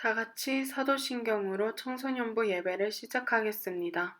다 같이 사도신경으로 청소년부 예배를 시작하겠습니다.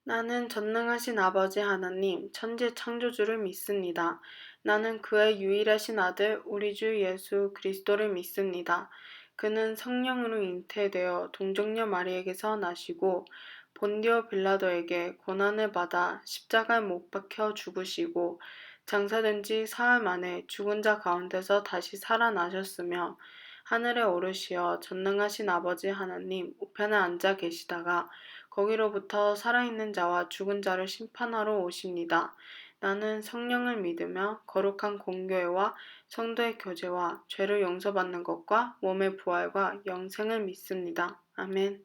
나는 전능하신 아버지 하나님, 천지 창조주를 믿습니다. 나는 그의 유일하신 아들, 우리 주 예수 그리스도를 믿습니다. 그는 성령으로 잉태되어 동정녀 마리에게서 나시고 본디오 빌라도에게 고난을 받아 십자가에 못 박혀 죽으시고 장사된 지 사흘 만에 죽은 자 가운데서 다시 살아나셨으며 하늘에 오르시어 전능하신 아버지 하나님 우편에 앉아 계시다가 거기로부터 살아있는 자와 죽은 자를 심판하러 오십니다. 나는 성령을 믿으며 거룩한 공교회와 성도의 교제와 죄를 용서받는 것과 몸의 부활과 영생을 믿습니다. 아멘.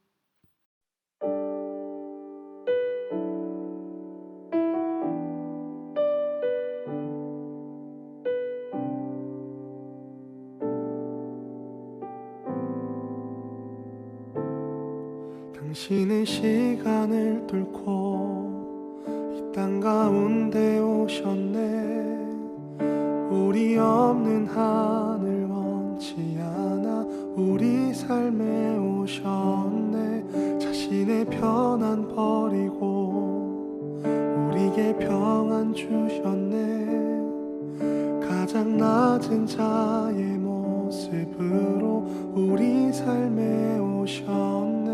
당신은 시간을 뚫고 이 땅 가운데 오셨네. 우리 없는 하늘 원치 않아 우리 삶에 오셨네. 자신의 편안 버리고 우리에게 평안 주셨네. 가장 낮은 자의 모습으로 우리 삶에 오셨네.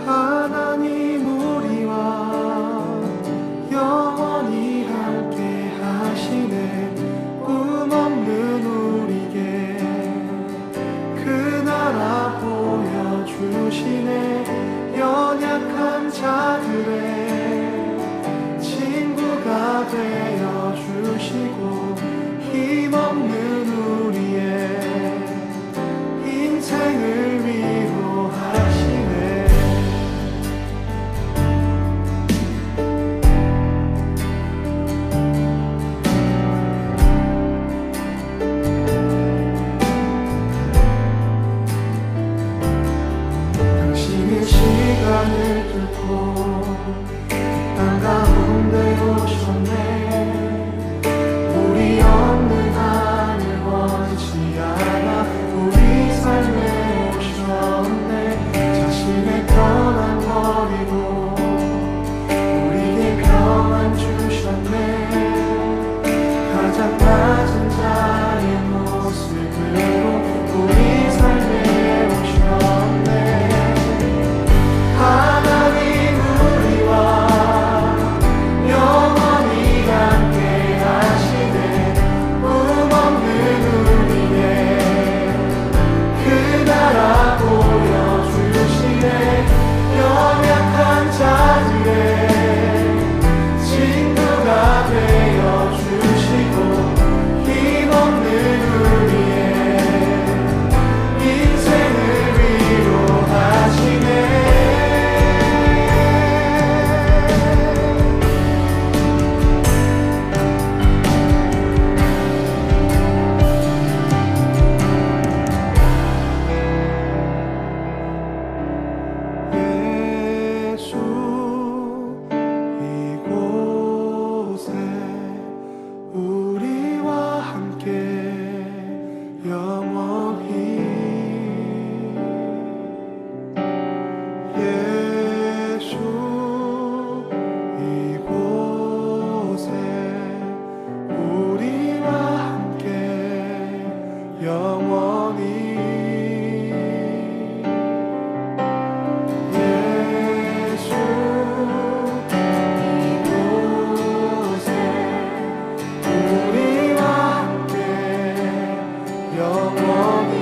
하나님 우리와 영원히 함께 하시네. 꿈 없는 우리에게 그 나라 보여주시네. 연약한 자들의 친구가 되어주시고 힘없는 우리의 인생을 위로하시네. 시간을 뚫고 땅 가운데 오셨네. 우리 없는 하늘 원치 않아 우리 삶에 오셨네. 자신의 편안 버리고 우리에게 평안 주셨네. 가장 낮은 자의 모습으로 우리 삶에 오셨네. 하나님 우리와 영원히 함께 하시네. 꿈 없는 우리의 그 나라 보여주시네. 연약한 자들의 친구가 되어주시고 힘없는 우리의 인생을 위로하시네. 이곳에 우리와 함께 영원히 예수 이곳에 우리와 함께 영원히 영원히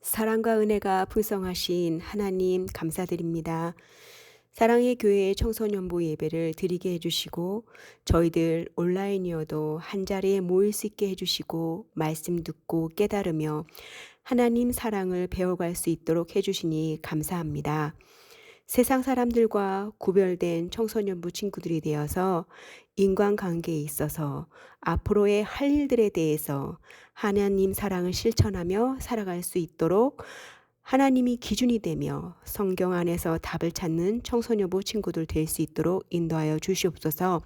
사랑과 은혜가 풍성하신 하나님 감사드립니다. 사랑의 교회 청소년부 예배를 드리게 해주시고 저희들 온라인이어도 한자리에 모일 수 있게 해주시고 말씀 듣고 깨달으며 하나님 사랑을 배워갈 수 있도록 해주시니 감사합니다. 세상 사람들과 구별된 청소년부 친구들이 되어서 인간관계에 있어서 앞으로의 할 일들에 대해서 하나님 사랑을 실천하며 살아갈 수 있도록 하나님이 기준이 되며 성경 안에서 답을 찾는 청소년부 친구들 될 수 있도록 인도하여 주시옵소서.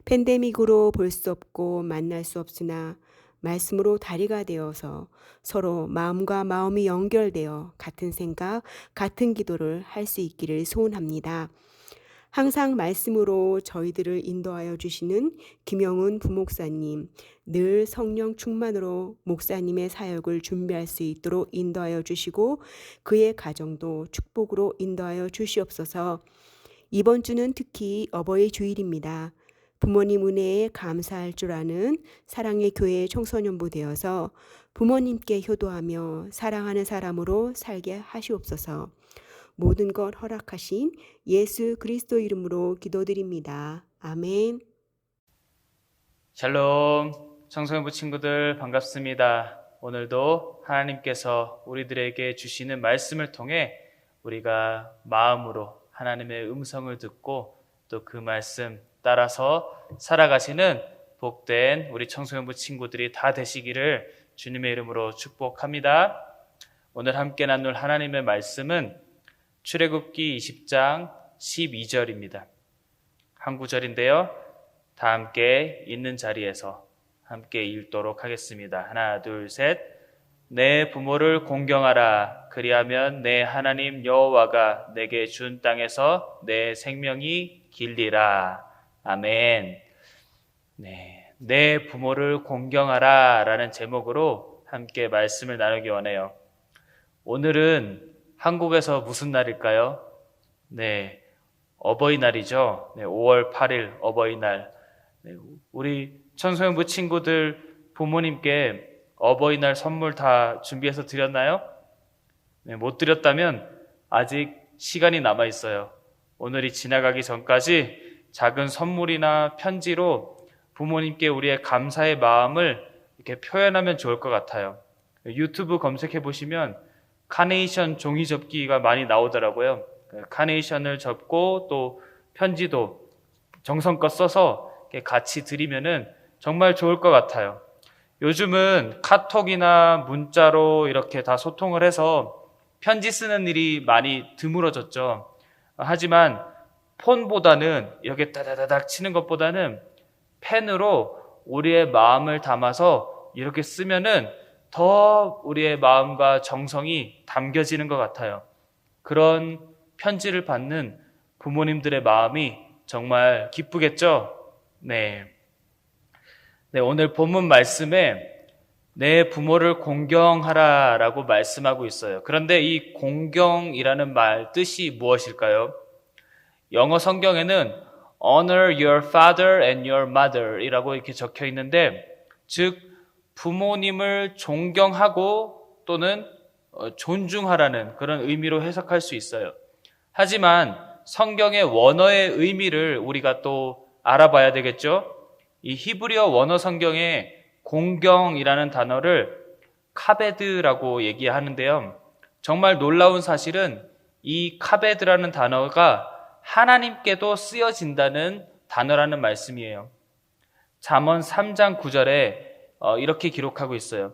팬데믹으로 볼 수 없고 만날 수 없으나 말씀으로 다리가 되어서 서로 마음과 마음이 연결되어 같은 생각, 같은 기도를 할 수 있기를 소원합니다. 항상 말씀으로 저희들을 인도하여 주시는 김영훈 부목사님, 늘 성령 충만으로 목사님의 사역을 준비할 수 있도록 인도하여 주시고 그의 가정도 축복으로 인도하여 주시옵소서. 이번 주는 특히 어버이 주일입니다. 부모님 은혜에 감사할 줄 아는 사랑의 교회 청소년부 되어서 부모님께 효도하며 사랑하는 사람으로 살게 하시옵소서. 모든 것 허락하신 예수 그리스도 이름으로 기도드립니다. 아멘. 샬롬, 청소년부 친구들 반갑습니다. 오늘도 하나님께서 우리들에게 주시는 말씀을 통해 우리가 마음으로 하나님의 음성을 듣고 또 그 말씀 따라서 살아가시는 복된 우리 청소년부 친구들이 다 되시기를 주님의 이름으로 축복합니다. 오늘 함께 나눌 하나님의 말씀은 출애굽기 20장 12절입니다. 한 구절인데요. 다 함께 있는 자리에서 함께 읽도록 하겠습니다. 하나, 둘, 셋. 내 부모를 공경하라. 그리하면 내 하나님 여호와가 내게 준 땅에서 내 생명이 길리라. 아멘. 네, 내 부모를 공경하라 라는 제목으로 함께 말씀을 나누기 원해요. 오늘은 한국에서 무슨 날일까요? 네, 어버이날이죠. 네, 5월 8일 어버이날. 네, 우리 청소년부 친구들 부모님께 어버이날 선물 다 준비해서 드렸나요? 네, 못 드렸다면 아직 시간이 남아 있어요. 오늘이 지나가기 전까지 작은 선물이나 편지로 부모님께 우리의 감사의 마음을 이렇게 표현하면 좋을 것 같아요. 유튜브 검색해 보시면 카네이션 종이 접기가 많이 나오더라고요. 카네이션을 접고 또 편지도 정성껏 써서 같이 드리면은 정말 좋을 것 같아요. 요즘은 카톡이나 문자로 이렇게 다 소통을 해서 편지 쓰는 일이 많이 드물어졌죠. 하지만 폰보다는 이렇게 따다다닥 치는 것보다는 펜으로 우리의 마음을 담아서 이렇게 쓰면은 더 우리의 마음과 정성이 담겨지는 것 같아요. 그런 편지를 받는 부모님들의 마음이 정말 기쁘겠죠? 네. 네, 오늘 본문 말씀에 내 부모를 공경하라 라고 말씀하고 있어요. 그런데 이 공경이라는 말 뜻이 무엇일까요? 영어 성경에는 honor your father and your mother 이라고 이렇게 적혀 있는데, 즉 부모님을 존경하고 또는 존중하라는 그런 의미로 해석할 수 있어요. 하지만 성경의 원어의 의미를 우리가 또 알아봐야 되겠죠? 이 히브리어 원어 성경에 공경이라는 단어를 카베드라고 얘기하는데요. 정말 놀라운 사실은 이 카베드라는 단어가 하나님께도 쓰여진다는 단어라는 말씀이에요. 잠언 3장 9절에 이렇게 기록하고 있어요.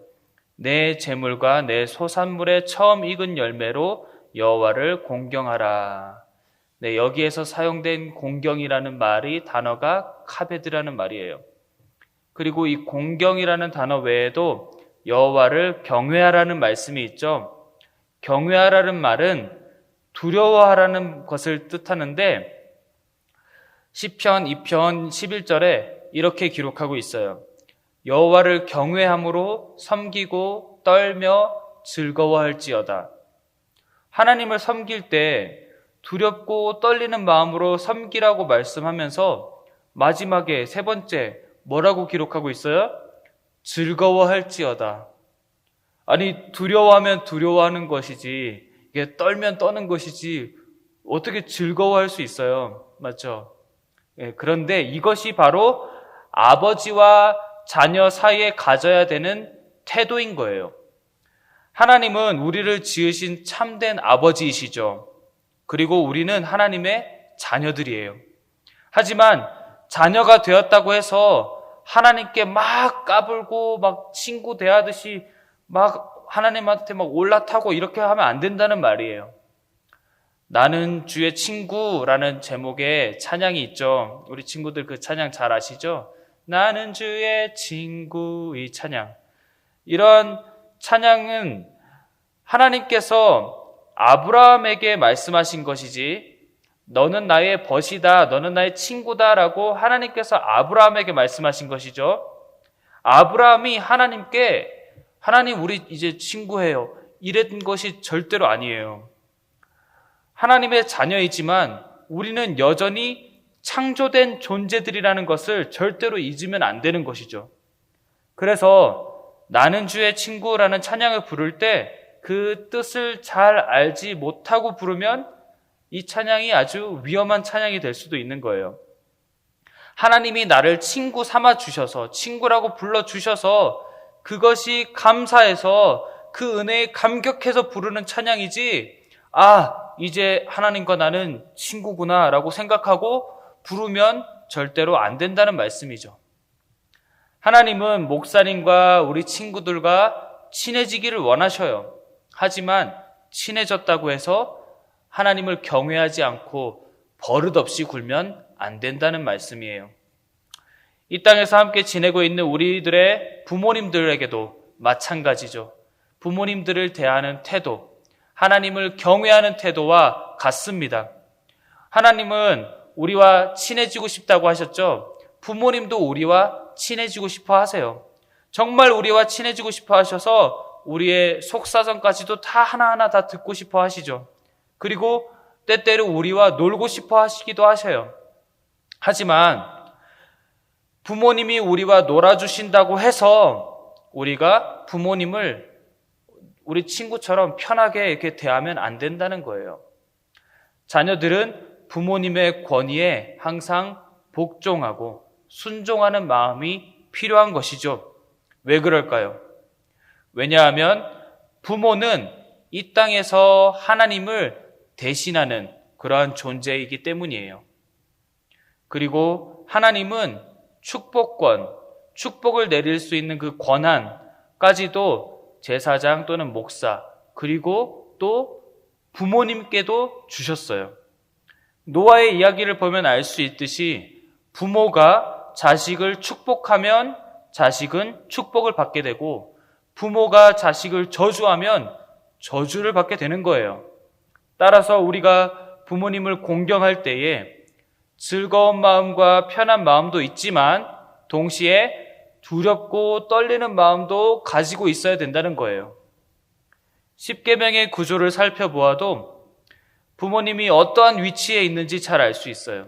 내 재물과 내 소산물의 처음 익은 열매로 여호와를 공경하라. 네, 여기에서 사용된 공경이라는 말이 단어가 카베드라는 말이에요. 그리고 이 공경이라는 단어 외에도 여호와를 경외하라는 말씀이 있죠. 경외하라는 말은 두려워하라는 것을 뜻하는데 시편 2편 11절에 이렇게 기록하고 있어요. 여호와를 경외함으로 섬기고 떨며 즐거워할지어다. 하나님을 섬길 때 두렵고 떨리는 마음으로 섬기라고 말씀하면서 마지막에 세 번째 뭐라고 기록하고 있어요? 즐거워할지어다. 아니, 두려워하면 두려워하는 것이지, 이게 떨면 떠는 것이지, 어떻게 즐거워할 수 있어요? 맞죠? 예, 그런데 이것이 바로 아버지와 자녀 사이에 가져야 되는 태도인 거예요. 하나님은 우리를 지으신 참된 아버지이시죠. 그리고 우리는 하나님의 자녀들이에요. 하지만 자녀가 되었다고 해서 하나님께 막 까불고 막 친구 대하듯이 막 하나님한테 막 올라타고 이렇게 하면 안 된다는 말이에요. 나는 주의 친구라는 제목의 찬양이 있죠. 우리 친구들 그 찬양 잘 아시죠? 나는 주의 친구, 이 찬양. 이런 찬양은 하나님께서 아브라함에게 말씀하신 것이지, 너는 나의 벗이다, 너는 나의 친구다라고 하나님께서 아브라함에게 말씀하신 것이죠. 아브라함이 하나님께 하나님 우리 이제 친구해요, 이랬던 것이 절대로 아니에요. 하나님의 자녀이지만 우리는 여전히 창조된 존재들이라는 것을 절대로 잊으면 안 되는 것이죠. 그래서 나는 주의 친구라는 찬양을 부를 때 그 뜻을 잘 알지 못하고 부르면 이 찬양이 아주 위험한 찬양이 될 수도 있는 거예요. 하나님이 나를 친구 삼아 주셔서, 친구라고 불러 주셔서 그것이 감사해서 그 은혜에 감격해서 부르는 찬양이지, 이제 하나님과 나는 친구구나 라고 생각하고 부르면 절대로 안 된다는 말씀이죠. 하나님은 목사님과 우리 친구들과 친해지기를 원하셔요. 하지만 친해졌다고 해서 하나님을 경외하지 않고 버릇없이 굴면 안 된다는 말씀이에요. 이 땅에서 함께 지내고 있는 우리들의 부모님들에게도 마찬가지죠. 부모님들을 대하는 태도, 하나님을 경외하는 태도와 같습니다. 하나님은 우리와 친해지고 싶다고 하셨죠. 부모님도 우리와 친해지고 싶어 하세요. 정말 우리와 친해지고 싶어 하셔서 우리의 속사정까지도 다 하나하나 다 듣고 싶어 하시죠. 그리고 때때로 우리와 놀고 싶어 하시기도 하셔요. 하지만 부모님이 우리와 놀아주신다고 해서 우리가 부모님을 우리 친구처럼 편하게 이렇게 대하면 안 된다는 거예요. 자녀들은 부모님의 권위에 항상 복종하고 순종하는 마음이 필요한 것이죠. 왜 그럴까요? 왜냐하면 부모는 이 땅에서 하나님을 대신하는 그러한 존재이기 때문이에요. 그리고 하나님은 축복권, 축복을 내릴 수 있는 그 권한까지도 제사장 또는 목사, 그리고 또 부모님께도 주셨어요. 노아의 이야기를 보면 알 수 있듯이 부모가 자식을 축복하면 자식은 축복을 받게 되고, 부모가 자식을 저주하면 저주를 받게 되는 거예요. 따라서 우리가 부모님을 공경할 때에 즐거운 마음과 편한 마음도 있지만 동시에 두렵고 떨리는 마음도 가지고 있어야 된다는 거예요. 십계명의 구조를 살펴보아도 부모님이 어떠한 위치에 있는지 잘 알 수 있어요.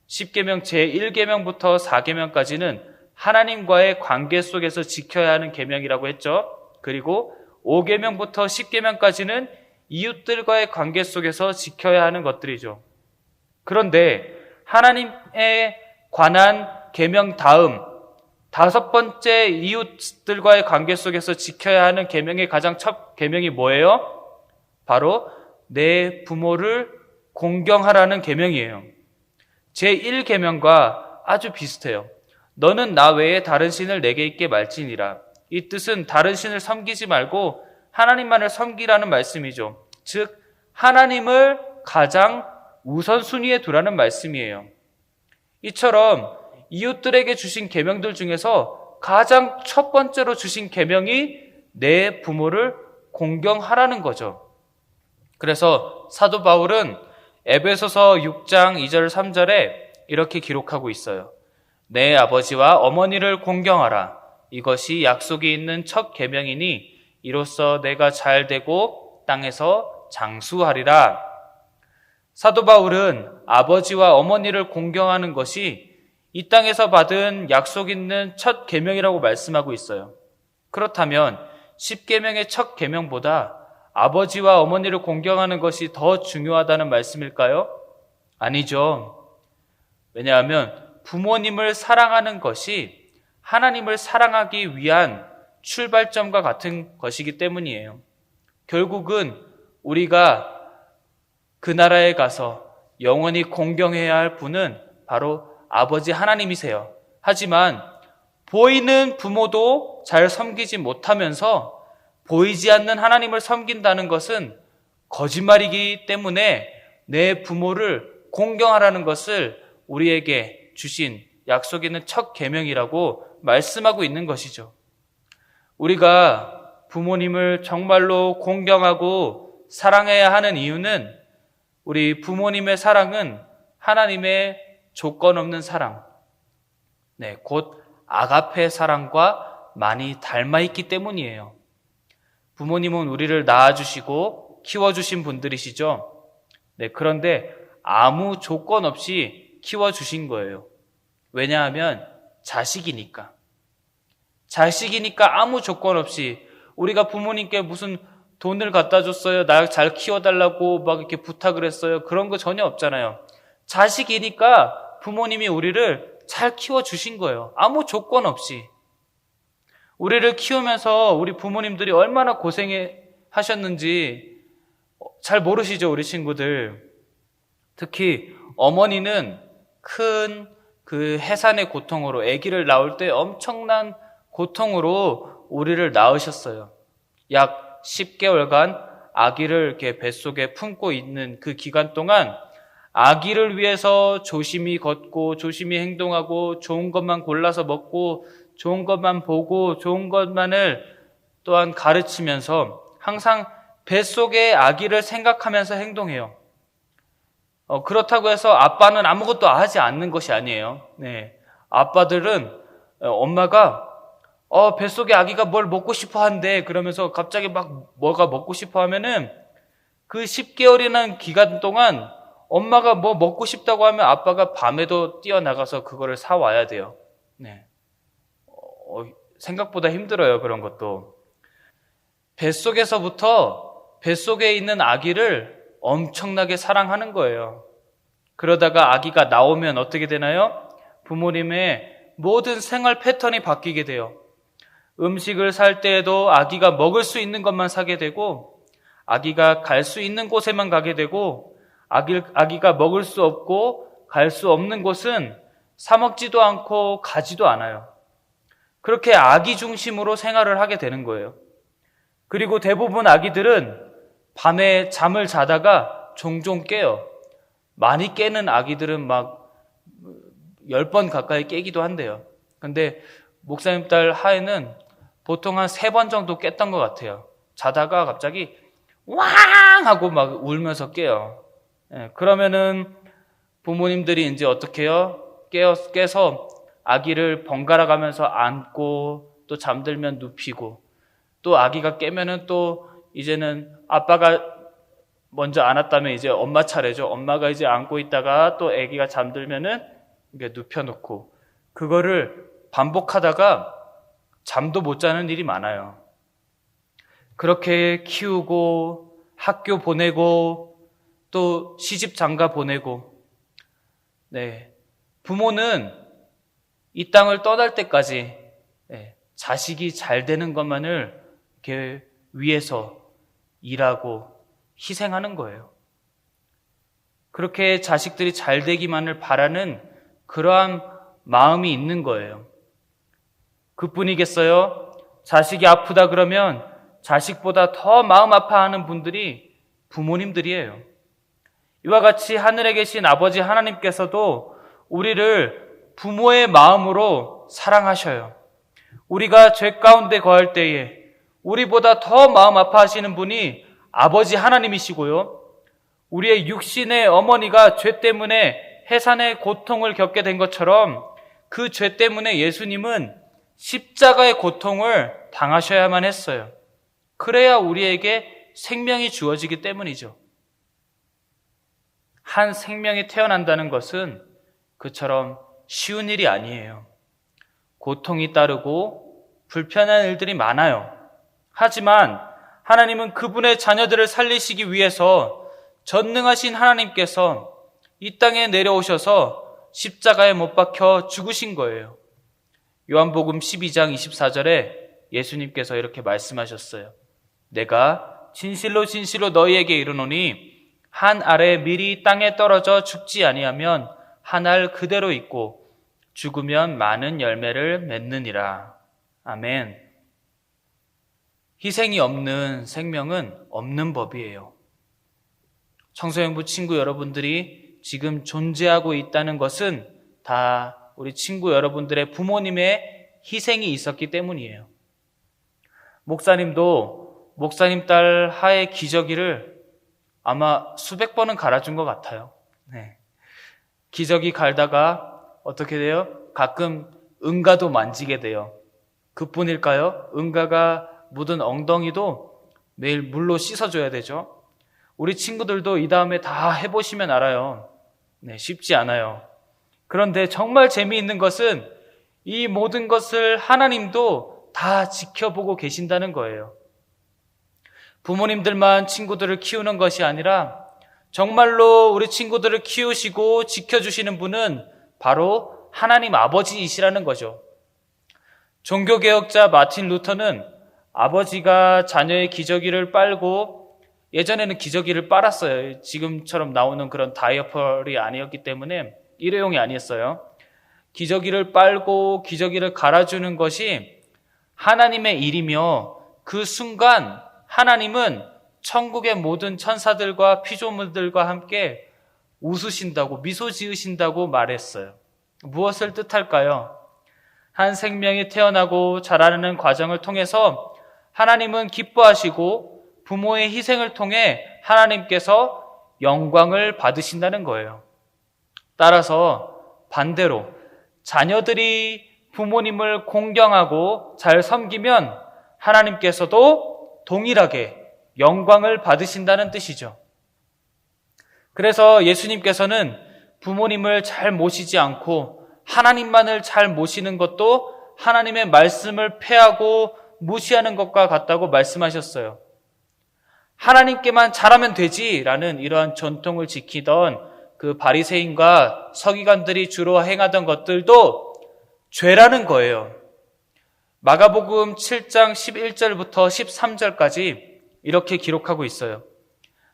십계명 제1계명부터 4계명까지는 하나님과의 관계 속에서 지켜야 하는 계명이라고 했죠. 그리고 5계명부터 10계명까지는 이웃들과의 관계 속에서 지켜야 하는 것들이죠. 그런데 하나님에 관한 계명 다음 5번째 이웃들과의 관계 속에서 지켜야 하는 계명의 가장 첫 계명이 뭐예요? 바로 내 부모를 공경하라는 계명이에요. 제1계명과 아주 비슷해요. 너는 나 외에 다른 신을 내게 있게 말지니라. 이 뜻은 다른 신을 섬기지 말고 하나님만을 섬기라는 말씀이죠. 즉 하나님을 가장 우선순위에 두라는 말씀이에요. 이처럼 이웃들에게 주신 계명들 중에서 가장 첫 번째로 주신 계명이 내 부모를 공경하라는 거죠. 그래서 사도 바울은 에베소서 6장 2절 3절에 이렇게 기록하고 있어요. 내 아버지와 어머니를 공경하라. 이것이 약속이 있는 첫 계명이니 이로써 내가 잘 되고 땅에서 장수하리라. 사도 바울은 아버지와 어머니를 공경하는 것이 이 땅에서 받은 약속 있는 첫 계명이라고 말씀하고 있어요. 그렇다면 십계명의 첫 계명보다 아버지와 어머니를 공경하는 것이 더 중요하다는 말씀일까요? 아니죠. 왜냐하면 부모님을 사랑하는 것이 하나님을 사랑하기 위한 출발점과 같은 것이기 때문이에요. 결국은 우리가 그 나라에 가서 영원히 공경해야 할 분은 바로 아버지 하나님이세요. 하지만 보이는 부모도 잘 섬기지 못하면서 보이지 않는 하나님을 섬긴다는 것은 거짓말이기 때문에 내 부모를 공경하라는 것을 우리에게 주신 약속 있는 첫 계명이라고 말씀하고 있는 것이죠. 우리가 부모님을 정말로 공경하고 사랑해야 하는 이유는 우리 부모님의 사랑은 하나님의 조건 없는 사랑, 곧 아가페 사랑과 많이 닮아 있기 때문이에요. 부모님은 우리를 낳아주시고 키워주신 분들이시죠. 그런데 아무 조건 없이 키워주신 거예요. 왜냐하면 자식이니까 아무 조건 없이 우리가 부모님께 무슨 돈을 갖다 줬어요. 나 잘 키워달라고 막 이렇게 부탁을 했어요. 그런 거 전혀 없잖아요. 자식이니까 부모님이 우리를 잘 키워주신 거예요. 아무 조건 없이. 우리를 키우면서 우리 부모님들이 얼마나 고생하셨는지 잘 모르시죠, 우리 친구들. 특히 어머니는 큰 그 해산의 고통으로 아기를 낳을 때 엄청난 고통으로 우리를 낳으셨어요. 약 10개월간 아기를 이렇게 뱃속에 품고 있는 그 기간 동안 아기를 위해서 조심히 걷고 조심히 행동하고 좋은 것만 골라서 먹고 좋은 것만 보고 좋은 것만을 또한 가르치면서 항상 뱃속의 아기를 생각하면서 행동해요. 그렇다고 해서 아빠는 아무것도 하지 않는 것이 아니에요. 아빠들은 엄마가 뱃속에 아기가 뭘 먹고 싶어 한대 그러면서 갑자기 막 뭐가 먹고 싶어 하면은 그 10개월이라는 기간 동안 엄마가 뭐 먹고 싶다고 하면 아빠가 밤에도 뛰어나가서 그거를 사와야 돼요. 생각보다 힘들어요, 그런 것도. 뱃속에서부터 뱃속에 있는 아기를 엄청나게 사랑하는 거예요. 그러다가 아기가 나오면 어떻게 되나요? 부모님의 모든 생활 패턴이 바뀌게 돼요. 음식을 살 때에도 아기가 먹을 수 있는 것만 사게 되고 아기가 갈 수 있는 곳에만 가게 되고 아기가 먹을 수 없고 갈 수 없는 곳은 사 먹지도 않고 가지도 않아요. 그렇게 아기 중심으로 생활을 하게 되는 거예요. 그리고 대부분 아기들은 밤에 잠을 자다가 종종 깨요. 많이 깨는 아기들은 막 10번 가까이 깨기도 한대요. 근데 목사님 딸 하에는 보통 한 3번 정도 깼던 것 같아요. 자다가 갑자기 왕! 하고 막 울면서 깨요. 그러면은 부모님들이 이제 어떻게 해요? 깨서 아기를 번갈아 가면서 안고 또 잠들면 눕히고 또 아기가 깨면은 또 이제는 아빠가 먼저 안았다면 이제 엄마 차례죠. 엄마가 이제 안고 있다가 또 아기가 잠들면은 이게 눕혀놓고 그거를 반복하다가 잠도 못 자는 일이 많아요. 그렇게 키우고 학교 보내고 또 시집 장가 보내고 부모는 이 땅을 떠날 때까지 자식이 잘 되는 것만을 이렇게 위해서 일하고 희생하는 거예요. 그렇게 자식들이 잘 되기만을 바라는 그러한 마음이 있는 거예요. 그뿐이겠어요? 자식이 아프다 그러면 자식보다 더 마음 아파하는 분들이 부모님들이에요. 이와 같이 하늘에 계신 아버지 하나님께서도 우리를 부모의 마음으로 사랑하셔요. 우리가 죄 가운데 거할 때에 우리보다 더 마음 아파하시는 분이 아버지 하나님이시고요. 우리의 육신의 어머니가 죄 때문에 해산의 고통을 겪게 된 것처럼 그 죄 때문에 예수님은 십자가의 고통을 당하셔야만 했어요. 그래야 우리에게 생명이 주어지기 때문이죠. 한 생명이 태어난다는 것은 그처럼 쉬운 일이 아니에요. 고통이 따르고 불편한 일들이 많아요. 하지만 하나님은 그분의 자녀들을 살리시기 위해서 전능하신 하나님께서 이 땅에 내려오셔서 십자가에 못 박혀 죽으신 거예요. 요한복음 12장 24절에 예수님께서 이렇게 말씀하셨어요. 내가 진실로 진실로 너희에게 이르노니 한 알에 밀이 땅에 떨어져 죽지 아니하면 한 알 그대로 있고 죽으면 많은 열매를 맺느니라. 아멘. 희생이 없는 생명은 없는 법이에요. 청소년부 친구 여러분들이 지금 존재하고 있다는 것은 다 우리 친구 여러분들의 부모님의 희생이 있었기 때문이에요. 목사님도 목사님 딸 하의 기저귀를 아마 수백 번은 갈아준 것 같아요. 네. 기저귀 갈다가 어떻게 돼요? 가끔 응가도 만지게 돼요. 그뿐일까요? 응가가 묻은 엉덩이도 매일 물로 씻어줘야 되죠. 우리 친구들도 이 다음에 다 해보시면 알아요. 네, 쉽지 않아요. 그런데 정말 재미있는 것은 이 모든 것을 하나님도 다 지켜보고 계신다는 거예요. 부모님들만 친구들을 키우는 것이 아니라 정말로 우리 친구들을 키우시고 지켜주시는 분은 바로 하나님 아버지이시라는 거죠. 종교개혁자 마틴 루터는 아버지가 자녀의 기저귀를 빨고, 예전에는 기저귀를 빨았어요. 지금처럼 나오는 그런 다이어펄이 아니었기 때문에 일회용이 아니었어요. 기저귀를 빨고 기저귀를 갈아주는 것이 하나님의 일이며, 그 순간 하나님은 천국의 모든 천사들과 피조물들과 함께 웃으신다고, 미소 지으신다고 말했어요. 무엇을 뜻할까요? 한 생명이 태어나고 자라는 과정을 통해서 하나님은 기뻐하시고 부모의 희생을 통해 하나님께서 영광을 받으신다는 거예요. 따라서 반대로 자녀들이 부모님을 공경하고 잘 섬기면 하나님께서도 동일하게 영광을 받으신다는 뜻이죠. 그래서 예수님께서는 부모님을 잘 모시지 않고 하나님만을 잘 모시는 것도 하나님의 말씀을 폐하고 무시하는 것과 같다고 말씀하셨어요. 하나님께만 잘하면 되지라는 이러한 전통을 지키던 그 바리새인과 서기관들이 주로 행하던 것들도 죄라는 거예요. 마가복음 7장 11절부터 13절까지 이렇게 기록하고 있어요.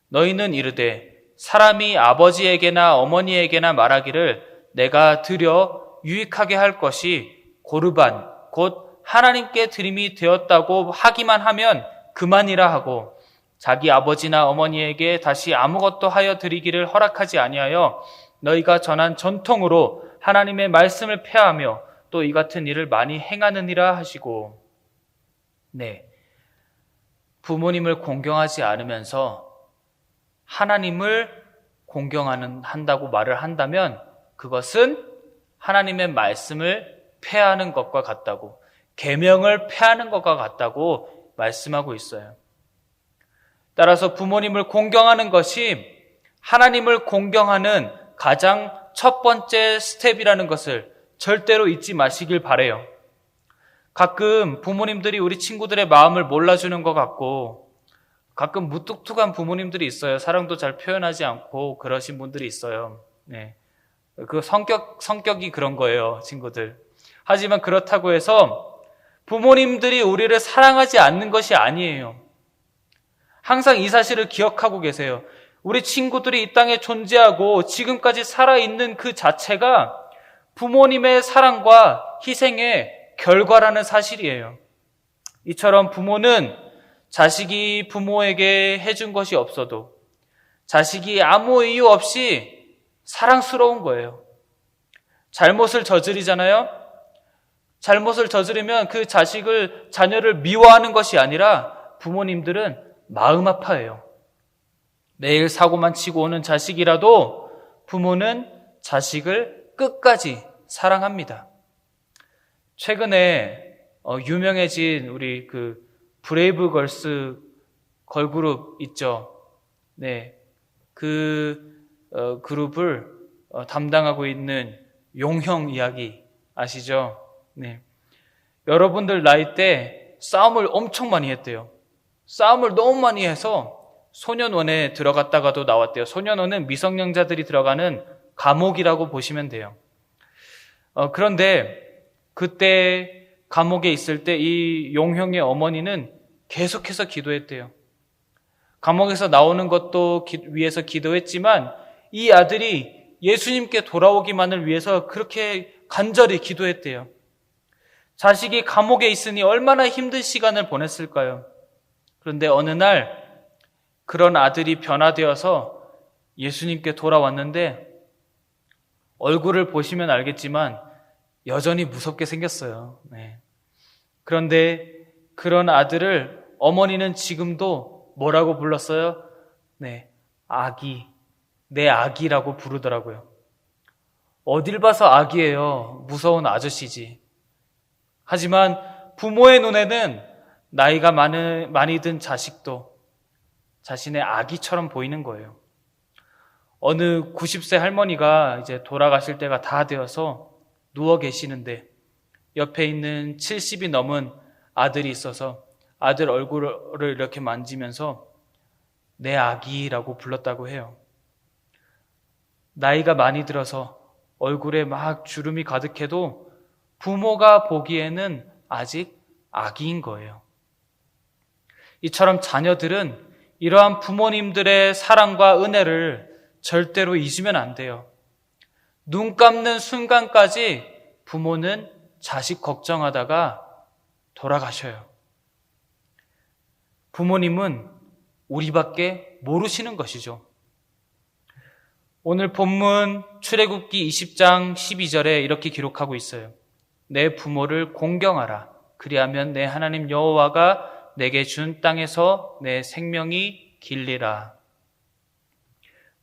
너희는 이르되 사람이 아버지에게나 어머니에게나 말하기를 내가 드려 유익하게 할 것이 고르반 곧 하나님께 드림이 되었다고 하기만 하면 그만이라 하고 자기 아버지나 어머니에게 다시 아무것도 하여 드리기를 허락하지 아니하여 너희가 전한 전통으로 하나님의 말씀을 폐하며 또 이 같은 일을 많이 행하느니라 하시고, 네, 부모님을 공경하지 않으면서 하나님을 공경한다고 말을 한다면 그것은 하나님의 말씀을 폐하는 것과 같다고, 계명을 폐하는 것과 같다고 말씀하고 있어요. 따라서 부모님을 공경하는 것이 하나님을 공경하는 가장 첫 번째 스텝이라는 것을 절대로 잊지 마시길 바라요. 가끔 부모님들이 우리 친구들의 마음을 몰라주는 것 같고, 가끔 무뚝뚝한 부모님들이 있어요. 사랑도 잘 표현하지 않고 그러신 분들이 있어요. 네. 그 성격이 그런 거예요, 친구들. 하지만 그렇다고 해서 부모님들이 우리를 사랑하지 않는 것이 아니에요. 항상 이 사실을 기억하고 계세요. 우리 친구들이 이 땅에 존재하고 지금까지 살아있는 그 자체가 부모님의 사랑과 희생의 결과라는 사실이에요. 이처럼 부모는 자식이 부모에게 해준 것이 없어도 자식이 아무 이유 없이 사랑스러운 거예요. 잘못을 저지르잖아요. 잘못을 저지르면 그 자녀를 미워하는 것이 아니라 부모님들은 마음 아파해요. 매일 사고만 치고 오는 자식이라도 부모는 자식을 끝까지 사랑합니다. 최근에 유명해진 우리 그 브레이브걸스 걸그룹 있죠. 네, 그 그룹을 담당하고 있는 용형 이야기 아시죠? 네, 여러분들 나이 때 싸움을 엄청 많이 했대요. 싸움을 너무 많이 해서 소년원에 들어갔다가도 나왔대요. 소년원은 미성년자들이 들어가는 감옥이라고 보시면 돼요. 그런데 그때 감옥에 있을 때 이 용형의 어머니는 계속해서 기도했대요. 감옥에서 나오는 것도 위해서 기도했지만 이 아들이 예수님께 돌아오기만을 위해서 그렇게 간절히 기도했대요. 자식이 감옥에 있으니 얼마나 힘든 시간을 보냈을까요? 그런데 어느 날 그런 아들이 변화되어서 예수님께 돌아왔는데 얼굴을 보시면 알겠지만 여전히 무섭게 생겼어요. 네. 그런데 그런 아들을 어머니는 지금도 뭐라고 불렀어요? 네, 아기, 내 아기라고 부르더라고요. 어딜 봐서 아기예요. 무서운 아저씨지. 하지만 부모의 눈에는 나이가 많이 든 자식도 자신의 아기처럼 보이는 거예요. 어느 90세 할머니가 이제 돌아가실 때가 다 되어서 누워 계시는데 옆에 있는 70이 넘은 아들이 있어서 아들 얼굴을 이렇게 만지면서 내 아기라고 불렀다고 해요. 나이가 많이 들어서 얼굴에 막 주름이 가득해도 부모가 보기에는 아직 아기인 거예요. 이처럼 자녀들은 이러한 부모님들의 사랑과 은혜를 절대로 잊으면 안 돼요. 눈 감는 순간까지 부모는 자식 걱정하다가 돌아가셔요. 부모님은 우리밖에 모르시는 것이죠. 오늘 본문 출애굽기 20장 12절에 이렇게 기록하고 있어요. 내 부모를 공경하라. 그리하면 내 하나님 여호와가 내게 준 땅에서 내 생명이 길리라.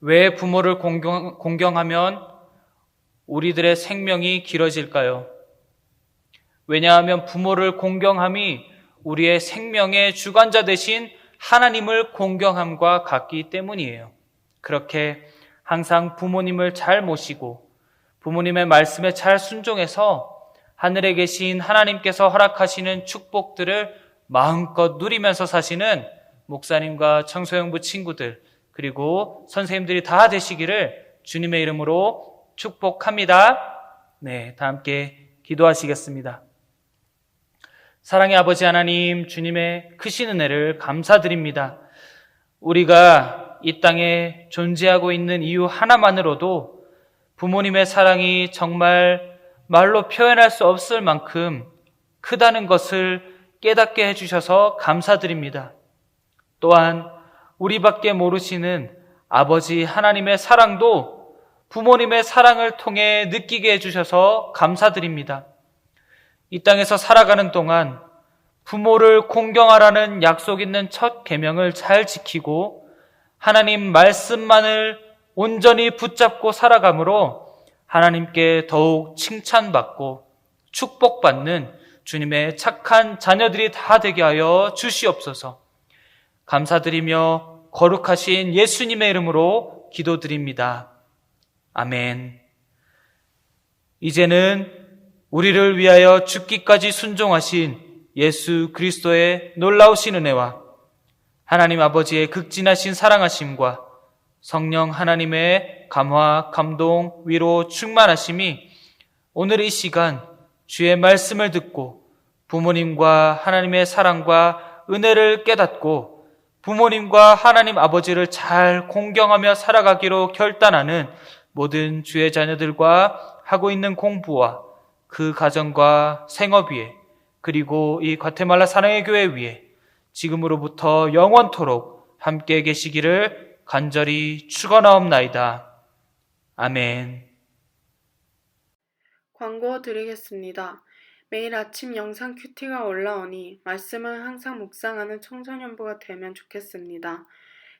왜 부모를 공경하면 우리들의 생명이 길어질까요? 왜냐하면 부모를 공경함이 우리의 생명의 주관자 되신 하나님을 공경함과 같기 때문이에요. 그렇게 항상 부모님을 잘 모시고 부모님의 말씀에 잘 순종해서 하늘에 계신 하나님께서 허락하시는 축복들을 마음껏 누리면서 사시는 목사님과 청소년부 친구들 그리고 선생님들이 다 되시기를 주님의 이름으로 축복합니다. 네, 다 함께 기도하시겠습니다. 사랑의 아버지 하나님, 주님의 크신 은혜를 감사드립니다. 우리가 이 땅에 존재하고 있는 이유 하나만으로도 부모님의 사랑이 정말 말로 표현할 수 없을 만큼 크다는 것을 깨닫게 해주셔서 감사드립니다. 또한 우리밖에 모르시는 아버지 하나님의 사랑도 부모님의 사랑을 통해 느끼게 해주셔서 감사드립니다. 이 땅에서 살아가는 동안 부모를 공경하라는 약속 있는 첫 계명을 잘 지키고 하나님 말씀만을 온전히 붙잡고 살아감으로 하나님께 더욱 칭찬받고 축복받는 주님의 착한 자녀들이 다 되게 하여 주시옵소서. 감사드리며 거룩하신 예수님의 이름으로 기도드립니다. 아멘. 이제는 우리를 위하여 죽기까지 순종하신 예수 그리스도의 놀라우신 은혜와 하나님 아버지의 극진하신 사랑하심과 성령 하나님의 감화, 감동, 위로, 충만하심이 오늘 이 시간 주의 말씀을 듣고 부모님과 하나님의 사랑과 은혜를 깨닫고 부모님과 하나님 아버지를 잘 공경하며 살아가기로 결단하는 모든 주의 자녀들과 하고 있는 공부와 그 가정과 생업 위에 그리고 이 과테말라 사랑의 교회 위에 지금으로부터 영원토록 함께 계시기를 간절히 축원하옵나이다. 아멘. 광고 드리겠습니다. 매일 아침 영상 큐티가 올라오니 말씀을 항상 묵상하는 청소년부가 되면 좋겠습니다.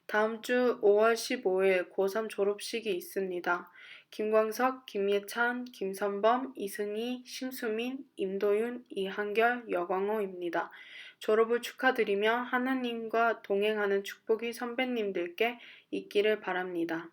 다음 주 5월 15일 고3 졸업식이 있습니다. 김광석, 김예찬, 김선범, 이승희, 심수민, 임도윤, 이한결, 여광호입니다. 졸업을 축하드리며 하나님과 동행하는 축복이 선배님들께 있기를 바랍니다.